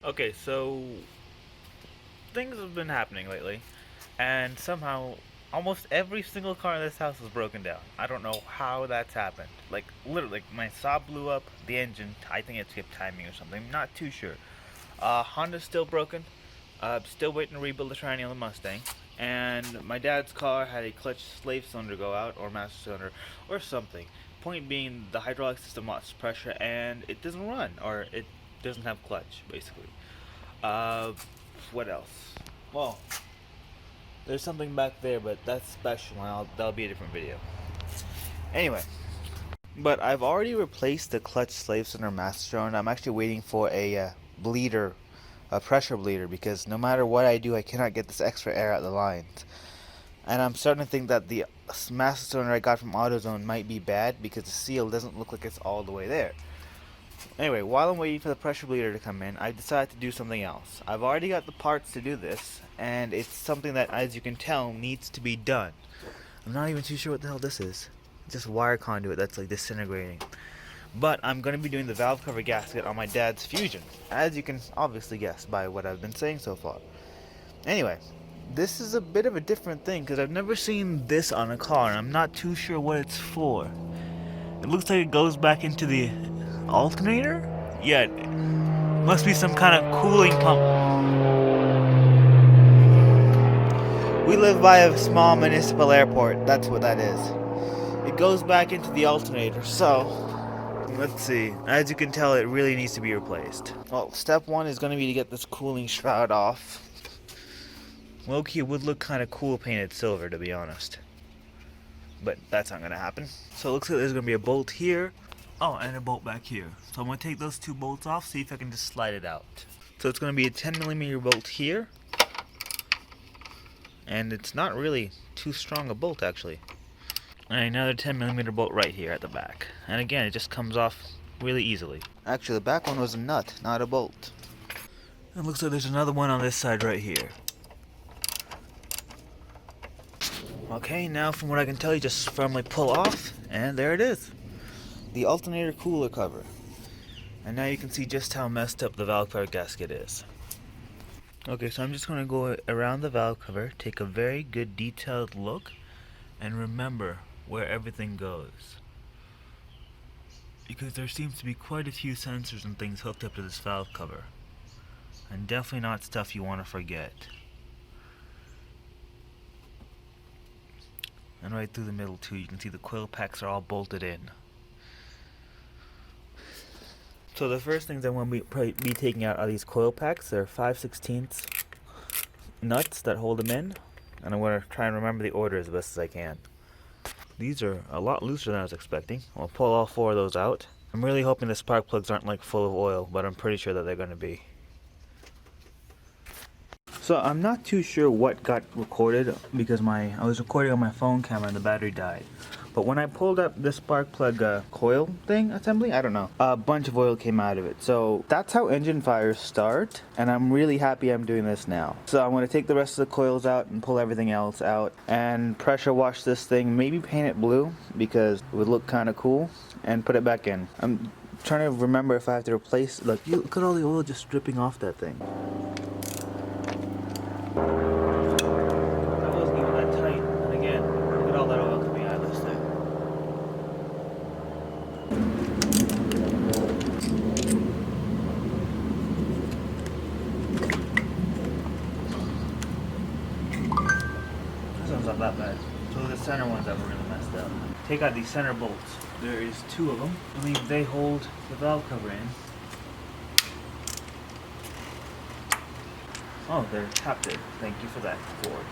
Okay, so things have been happening lately, and somehow almost every single car in this house is broken down. I don't know how that's happened. Like literally, my saw blew up, the engine. I think it skipped timing or something. I'm not too sure. Honda's still broken. Still waiting to rebuild the tranny on the Mustang. And my dad's car had a clutch slave cylinder go out, or master cylinder, or something. Point being, the hydraulic system lost pressure and it doesn't run, or it doesn't have clutch, basically. Uh, what else? Well, there's something back there, but that's special, and that'll be a different video. Anyway, but I've already replaced the clutch slave cylinder master cylinder. I'm actually waiting for a bleeder, a pressure bleeder, because no matter what I do, I cannot get this extra air out of the lines. And I'm starting to think that the master cylinder I got from AutoZone might be bad because the seal doesn't look like it's all the way there. Anyway, while I'm waiting for the pressure bleeder to come in, I decided to do something else. I've already got the parts to do this, and it's something that, as you can tell, needs to be done. I'm not even too sure what the hell this is. Just wire conduit that's like disintegrating. But I'm going to be doing the valve cover gasket on my dad's Fusion, as you can obviously guess by what I've been saying so far. Anyway, this is a bit of a different thing because I've never seen this on a car, and I'm not too sure what it's for. It looks like it goes back into the alternator? Yeah, it must be some kind of cooling pump. We live by a small municipal airport, that's what that is. It goes back into the alternator, so let's see. As you can tell, it really needs to be replaced. Well, step one is going to be to get this cooling shroud off. Low-key, it would look kind of cool painted silver, to be honest. But that's not going to happen. So it looks like there's going to be a bolt here. Oh, and a bolt back here. So I'm going to take those two bolts off, see if I can just slide it out. So it's going to be a 10mm bolt here. And it's not really too strong a bolt, actually. And another 10mm bolt right here at the back. And again, it just comes off really easily. Actually, the back one was a nut, not a bolt. It looks like there's another one on this side right here. Okay, now from what I can tell, you just firmly pull off, and there it is. The alternator cooler cover. And now you can see just how messed up the valve cover gasket is. Okay, so I'm just going to go around the valve cover, take a very good detailed look, and remember where everything goes. Because there seems to be quite a few sensors and things hooked up to this valve cover. And definitely not stuff you want to forget. And right through the middle too, you can see the coil packs are all bolted in. So the first things I'm going to be taking out are these coil packs. They're 5/16 nuts that hold them in. And I'm going to try and remember the order as best as I can. These are a lot looser than I was expecting. I'll pull all four of those out. I'm really hoping the spark plugs aren't like full of oil, but I'm pretty sure that they're going to be. So I'm not too sure what got recorded because I was recording on my phone camera and the battery died. But when I pulled up the spark plug coil thing assembly, I don't know, a bunch of oil came out of it. So that's how engine fires start, and I'm really happy I'm doing this now. So I'm going to take the rest of the coils out and pull everything else out and pressure wash this thing, maybe paint it blue because it would look kind of cool, and put it back in. I'm trying to remember if I have to replace, look at all the oil just dripping off that thing. That wasn't even that tight, and again, look at all that oil coming out of this thing. This one's not that bad. So the center ones that were really messed up. Take out these center bolts. There is two of them. I mean, they hold the valve cover in. Oh, they're captive. Thank you for that, Ford.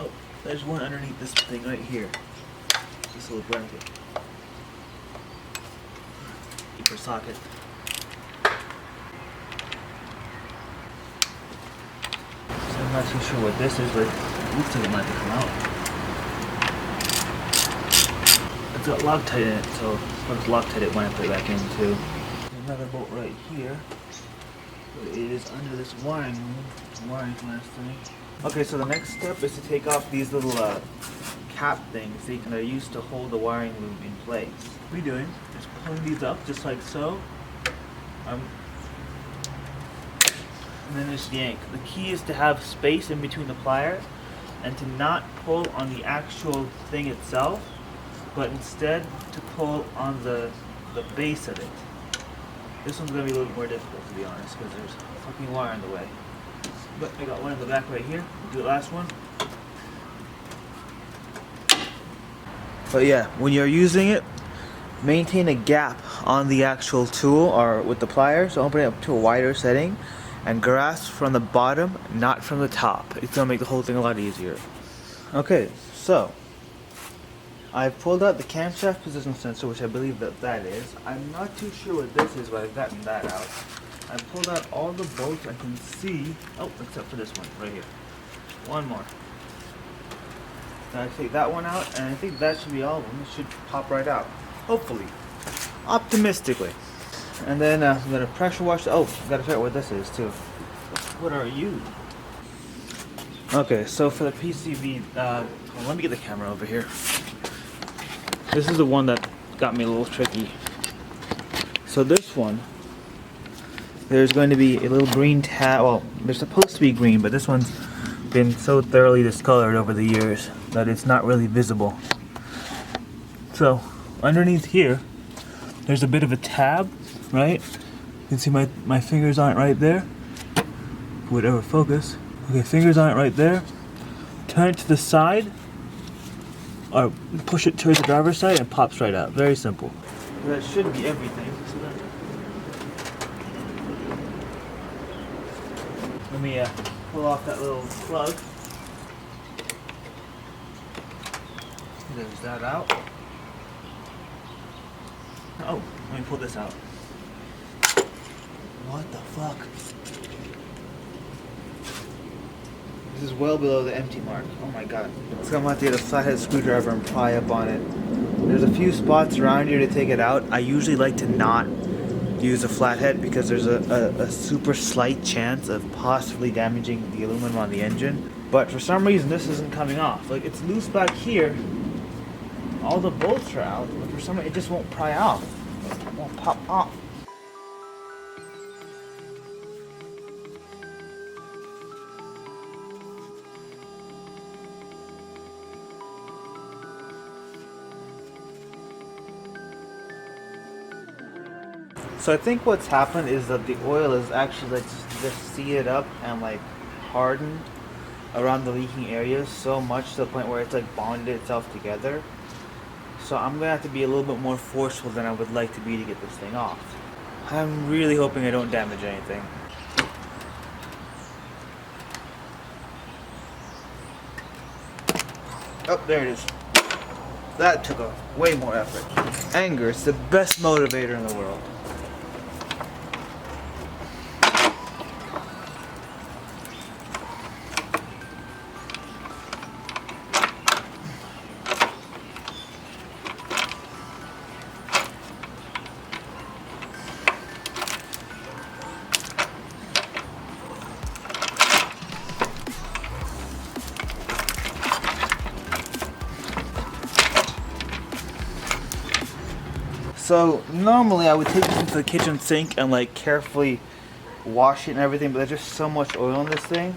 Oh, there's one underneath this thing right here. This little bracket. Keeper socket. So I'm not too sure what this is, but it looks like it might come out. It's got Loctite in it, so once Loctite it might put it back in too. There's another bolt right here. But it is under this wiring loom, wiring glass thing. Okay, so the next step is to take off these little cap things that are used to hold the wiring loom in place. What are you doing? Just pulling these up just like so. And then just yank. The key is to have space in between the pliers and to not pull on the actual thing itself, but instead to pull on the base of it. This one's gonna be a little bit more difficult, to be honest, because there's a fucking wire in the way. But I got one in the back right here. We'll do the last one. But yeah, when you're using it, maintain a gap on the actual tool or with the pliers, so open it up to a wider setting and grasp from the bottom, not from the top. It's gonna make the whole thing a lot easier. Okay, so I've pulled out the camshaft position sensor, which I believe that is. I'm not too sure what this is, but I've gotten that out. I've pulled out all the bolts I can see. Oh, except for this one right here. One more. Now I take that one out, and I think that should be all of them. It should pop right out. Hopefully. Optimistically. And then I'm going to pressure wash. Oh, I've got to figure out what this is too. What are you? Okay, so for the PCB, let me get the camera over here. This is the one that got me a little tricky. So this one, there's going to be a little green tab. Well, they're supposed to be green, but this one's been so thoroughly discolored over the years that it's not really visible. So underneath here, there's a bit of a tab, right? You can see my fingers aren't right there. Whatever focus. Okay, fingers aren't right there. Turn it to the side, or push it towards the driver's side, and it pops right out. Very simple. That should be everything. Let me pull off that little plug. There's that out. Oh, let me pull this out. What the fuck? This is well below the empty mark. Oh my god. So I'm going to have to get a flathead screwdriver and pry up on it. There's a few spots around here to take it out. I usually like to not use a flathead because there's a super slight chance of possibly damaging the aluminum on the engine. But for some reason this isn't coming off. Like, it's loose back here. All the bolts are out, but for some reason it just won't pry off. It won't pop off. So I think what's happened is that the oil is actually like just seated up and like hardened around the leaking areas so much to the point where it's like bonded itself together. So I'm gonna have to be a little bit more forceful than I would like to be to get this thing off. I'm really hoping I don't damage anything. Oh, there it is. That took way more effort. Anger is the best motivator in the world. So normally I would take this into the kitchen sink and like carefully wash it and everything, but there's just so much oil in this thing.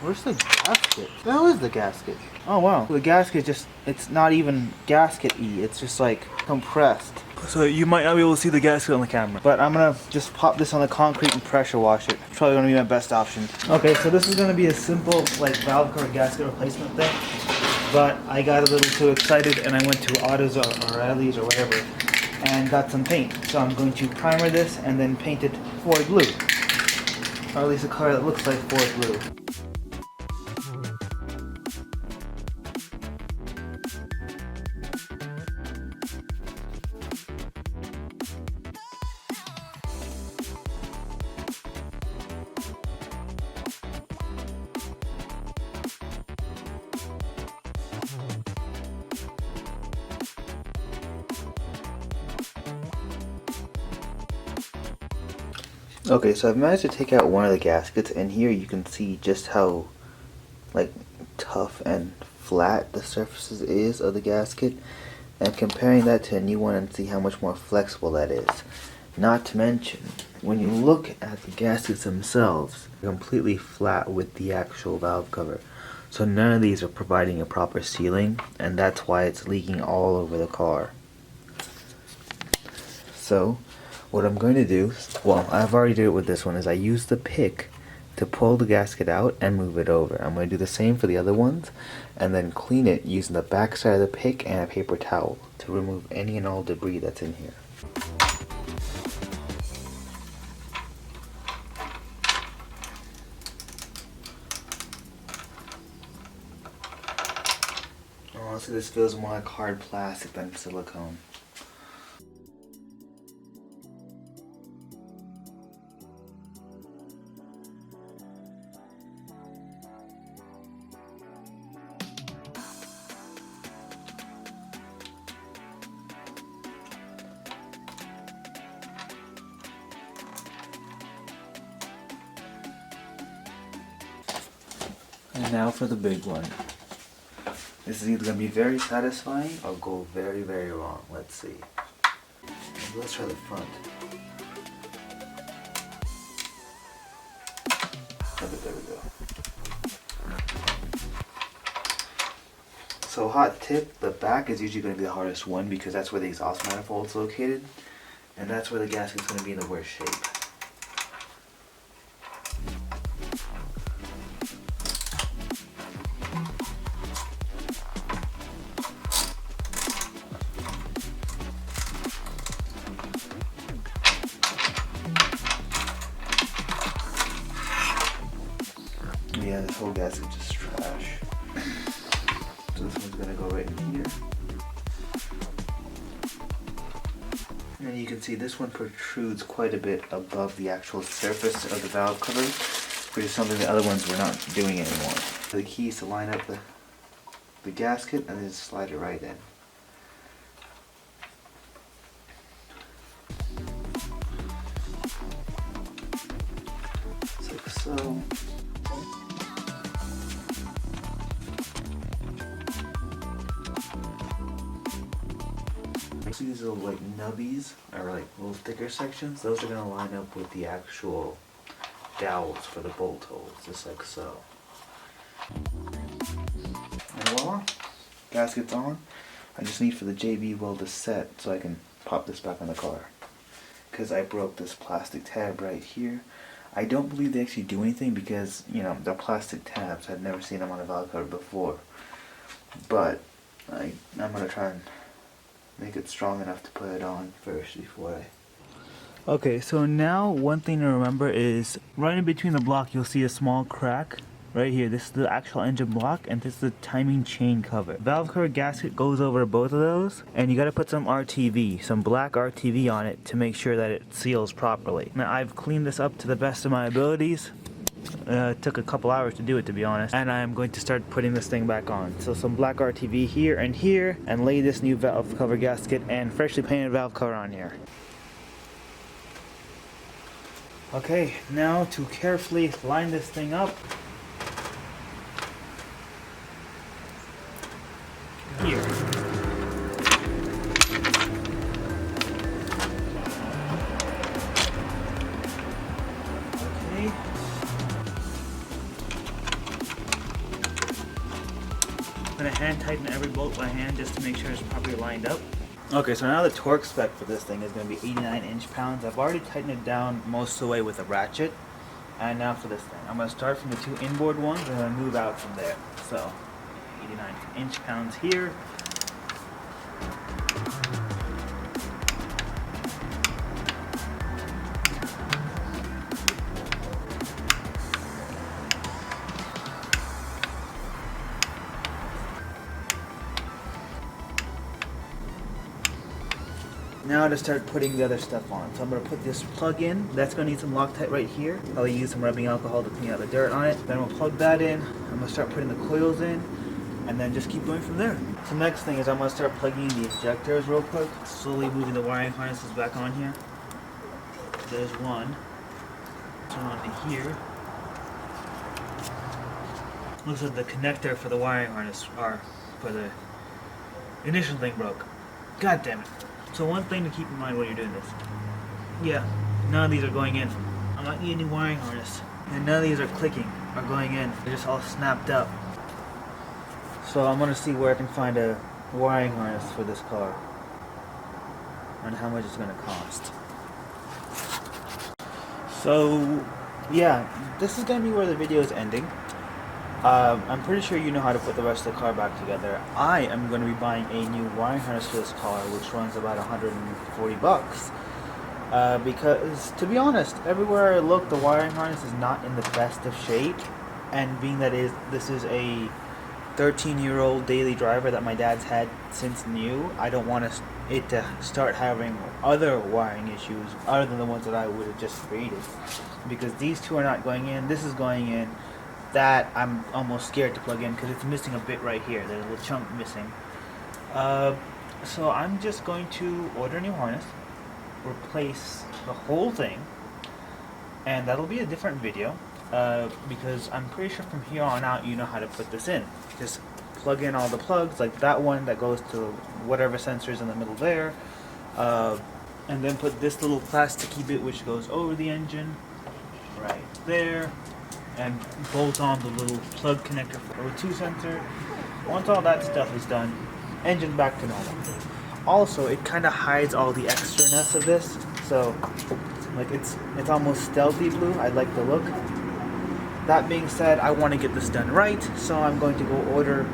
Where's the gasket? The hell is the gasket? Oh wow, the gasket just, it's not even gasket-y, it's just like compressed. So you might not be able to see the gasket on the camera, but I'm gonna just pop this on the concrete and pressure wash it. It's probably gonna be my best option. Okay, so this is gonna be a simple like valve cover gasket replacement thing. But I got a little too excited and I went to AutoZone or Riley's or whatever and got some paint. So I'm going to primer this and then paint it Ford blue. Or at least a color that looks like Ford blue. Okay, so I've managed to take out one of the gaskets, and here you can see just how like tough and flat the surfaces is of the gasket, and comparing that to a new one and see how much more flexible that is. Not to mention, when you look at the gaskets themselves, they're completely flat with the actual valve cover. So none of these are providing a proper sealing, and that's why it's leaking all over the car. So what I'm going to do, well, I've already did it with this one, is I use the pick to pull the gasket out and move it over. I'm going to do the same for the other ones, and then clean it using the back side of the pick and a paper towel to remove any and all debris that's in here. Honestly, this feels more like hard plastic than silicone. And now for the big one. This is either going to be very satisfying or go very, very wrong. Let's see. Let's try the front. Okay, there we go. So hot tip, the back is usually going to be the hardest one because that's where the exhaust manifold is located. And that's where the gasket's going to be in the worst shape. Yeah, this whole gasket's just trash. So this one's gonna go right in here. And you can see this one protrudes quite a bit above the actual surface of the valve cover, which is something the other ones were not doing anymore. The key is to line up the gasket and then slide it right in. Just like so. See these little like nubbies, or like little thicker sections, those are going to line up with the actual dowels for the bolt holes, just like so. And voila, gasket's on. I just need for the JB weld to set so I can pop this back on the car. Because I broke this plastic tab right here. I don't believe they actually do anything because, you know, they're plastic tabs. I've never seen them on a valve cover before. But I'm going to try and make it strong enough to put it on first before I... Okay, so now one thing to remember is right in between the block you'll see a small crack right here. This is the actual engine block and this is the timing chain cover. Valve cover gasket goes over both of those, and you got to put some RTV, some black RTV on it to make sure that it seals properly. Now I've cleaned this up to the best of my abilities. It took a couple hours to do it, to be honest, and I'm going to start putting this thing back on. So some black RTV here, and lay this new valve cover gasket and freshly painted valve cover on here. Okay, now to carefully line this thing up. Here. Okay. I'm going to hand tighten every bolt by hand just to make sure it's properly lined up. Okay, so now the torque spec for this thing is going to be 89 inch-pounds. I've already tightened it down most of the way with a ratchet. And now for this thing. I'm going to start from the two inboard ones and then move out from there. So, 89 inch-pounds here. Now to start putting the other stuff on. So I'm going to put this plug in. That's going to need some Loctite right here. I'll use some rubbing alcohol to clean out the dirt on it. Then we'll plug that in. I'm going to start putting the coils in and then just keep going from there. So next thing is I'm going to start plugging in the ejectors real quick. Slowly moving the wiring harnesses back on here. There's one. one onto here. Looks like the connector for the wiring harness or for the ignition thing broke. God damn it. So one thing to keep in mind when you're doing this. Yeah, none of these are going in. I'm not needing any wiring harness. And none of these are clicking or going in. They're just all snapped up. So I'm gonna see where I can find a wiring harness for this car. And how much it's gonna cost. So yeah, this is gonna be where the video is ending. I'm pretty sure you know how to put the rest of the car back together. I am going to be buying a new wiring harness for this car, which runs about 140 bucks. Because, to be honest, everywhere I look, the wiring harness is not in the best of shape. And being that this is a 13-year-old daily driver that my dad's had since new, I don't want it to start having other wiring issues other than the ones that I would have just created. Because these two are not going in, this is going in. That I'm almost scared to plug in because it's missing a bit right here. There's a little chunk missing. So I'm just going to order a new harness, replace the whole thing, and that'll be a different video because I'm pretty sure from here on out you know how to put this in. Just plug in all the plugs, like that one that goes to whatever sensor is in the middle there, and then put this little plasticky bit which goes over the engine right there. And bolt on the little plug connector for O2 sensor. Once all that stuff is done, engine back to normal. Also, it kind of hides all the extraness of this, so like it's almost stealthy blue. I like the look. That being said, I want to get this done right, so I'm going to go order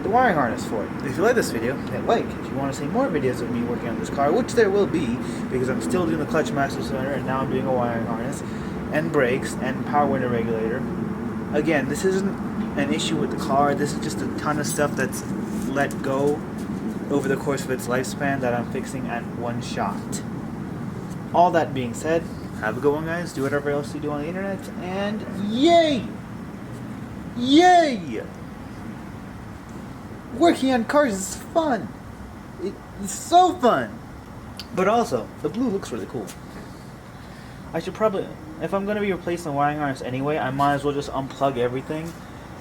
the wiring harness for it. If you like this video, hit like. If you want to see more videos of me working on this car, which there will be, because I'm still doing the clutch master cylinder and now I'm doing a wiring harness, and brakes, and power window regulator. Again, this isn't an issue with the car, this is just a ton of stuff that's let go over the course of its lifespan that I'm fixing at one shot. All that being said, have a good one guys, do whatever else you do on the internet, and yay! Yay! Working on cars is fun! It's so fun! But also, the blue looks really cool. I should probably, if I'm going to be replacing the wiring harness anyway, I might as well just unplug everything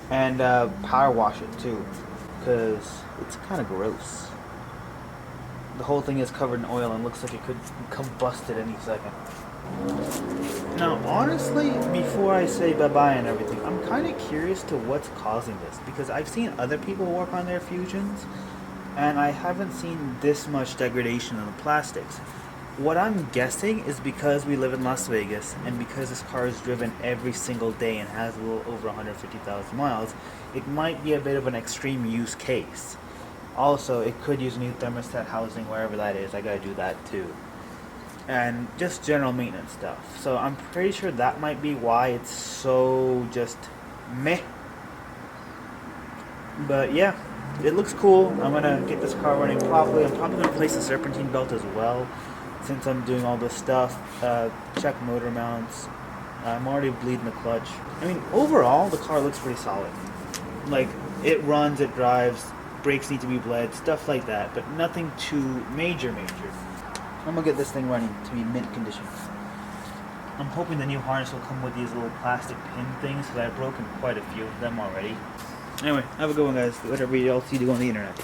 and power wash it too, because it's kind of gross. The whole thing is covered in oil and looks like it could combust at any second. Now, honestly, before I say bye-bye and everything, I'm kind of curious to what's causing this, because I've seen other people work on their Fusions, and I haven't seen this much degradation in the plastics. What I'm guessing is because we live in Las Vegas and because this car is driven every single day and has a little over 150,000 miles, it might be a bit of an extreme use case. Also, it could use a new thermostat housing wherever that is. I gotta do that too. And just general maintenance stuff. So I'm pretty sure that might be why it's so just meh. But yeah, it looks cool. I'm gonna get this car running properly. I'm probably gonna replace the serpentine belt as well. Since I'm doing all this stuff, check motor mounts. I'm already bleeding the clutch. I mean, overall, the car looks pretty solid. Like, it runs, it drives, brakes need to be bled, stuff like that, but nothing too major. I'm gonna get this thing running to be mint condition. I'm hoping the new harness will come with these little plastic pin things, because I've broken quite a few of them already. Anyway, have a good one, guys. Whatever else you do on the internet.